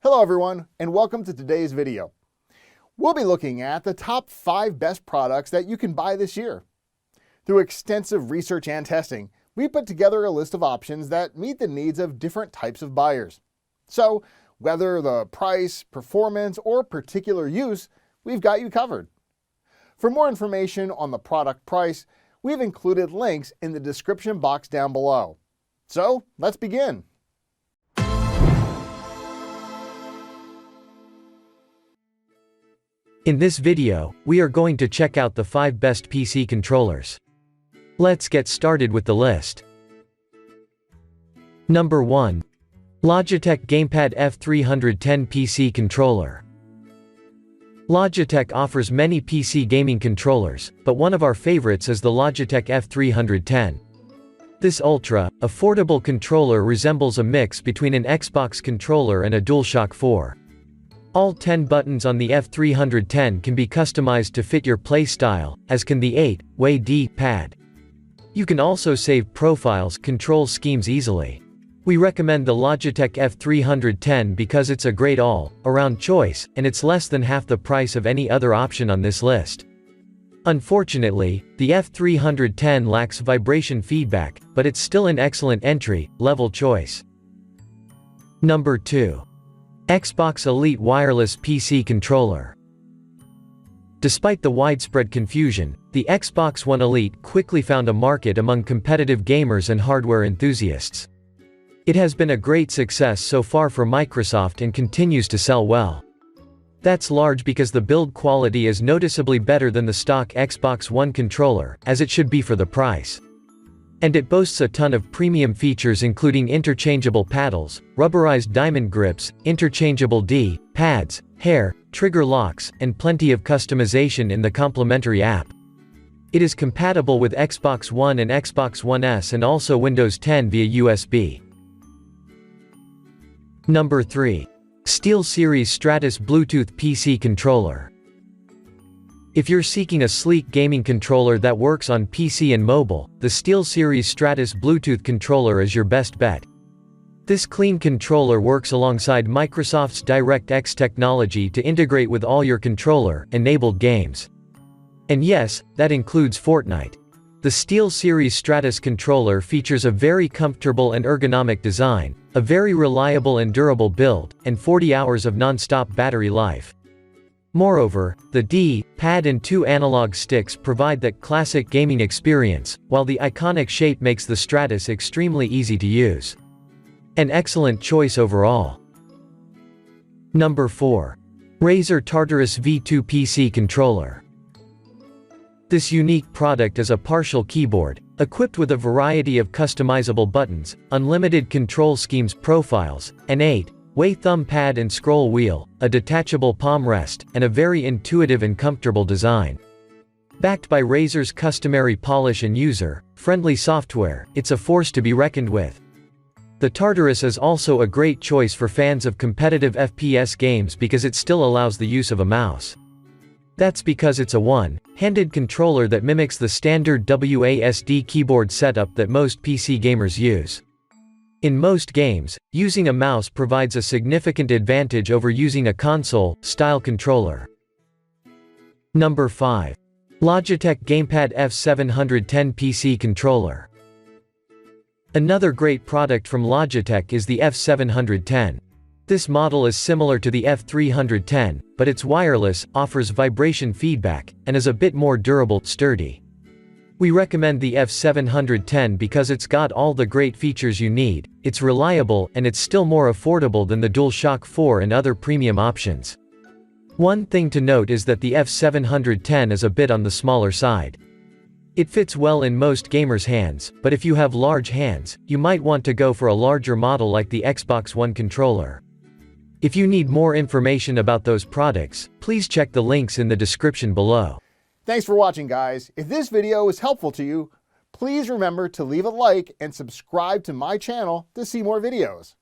Hello everyone, and welcome to today's video. We'll be looking at the top 5 best products that you can buy this year. Through extensive research and testing, we put together a list of options that meet the needs of different types of buyers. So, whether the price, performance, or particular use, we've got you covered. For more information on the product price, we've included links in the description box down below. So, let's begin. In this video, we are going to check out the 5 best PC controllers. Let's get started with the list. Number 1. Logitech Gamepad F310 PC Controller. Logitech offers many PC gaming controllers, but one of our favorites is the Logitech F310. This ultra-affordable controller resembles a mix between an Xbox controller and a DualShock 4. All 10 buttons on the F310 can be customized to fit your play style, as can the 8-way D-pad. You can also save profiles, control schemes easily. We recommend the Logitech F310 because it's a great all-around choice, and it's less than half the price of any other option on this list. Unfortunately, the F310 lacks vibration feedback, but it's still an excellent entry-level choice. Number 2. Xbox Elite Wireless PC Controller. Despite the widespread confusion, the Xbox One Elite quickly found a market among competitive gamers and hardware enthusiasts. It has been a great success so far for Microsoft and continues to sell well. That's large because the build quality is noticeably better than the stock Xbox One controller, as it should be for the price. And it boasts a ton of premium features including interchangeable paddles, rubberized diamond grips, interchangeable D-pads, hair, trigger locks, and plenty of customization in the complementary app. It is compatible with Xbox One and Xbox One S and also Windows 10 via USB. Number 3. SteelSeries Stratus Bluetooth PC Controller. If you're seeking a sleek gaming controller that works on PC and mobile, the SteelSeries Stratus Bluetooth controller is your best bet. This clean controller works alongside Microsoft's DirectX technology to integrate with all your controller-enabled games. And yes, that includes Fortnite. The SteelSeries Stratus controller features a very comfortable and ergonomic design, a very reliable and durable build, and 40 hours of non-stop battery life. Moreover, the D-pad and 2 analog sticks provide that classic gaming experience, while the iconic shape makes the Stratus extremely easy to use. An excellent choice overall. Number 4. Razer Tartarus V2 PC Controller. This unique product is a partial keyboard, equipped with a variety of customizable buttons, unlimited control schemes profiles, an 8-way thumb pad and scroll wheel, a detachable palm rest, and a very intuitive and comfortable design. Backed by Razer's customary polish and user-friendly software, it's a force to be reckoned with. The Tartarus is also a great choice for fans of competitive FPS games because it still allows the use of a mouse. That's because it's a one-handed controller that mimics the standard WASD keyboard setup that most PC gamers use. In most games, using a mouse provides a significant advantage over using a console-style controller. Number 5. Logitech Gamepad F710 PC Controller. Another great product from Logitech is the F710. This model is similar to the F310, but it's wireless, offers vibration feedback, and is a bit more durable, sturdy. We recommend the F710 because it's got all the great features you need, it's reliable, and it's still more affordable than the DualShock 4 and other premium options. One thing to note is that the F710 is a bit on the smaller side. It fits well in most gamers' hands, but if you have large hands, you might want to go for a larger model like the Xbox One controller. If you need more information about those products, please check the links in the description below. Thanks for watching, guys. If this video was helpful to you, please remember to leave a like and subscribe to my channel to see more videos.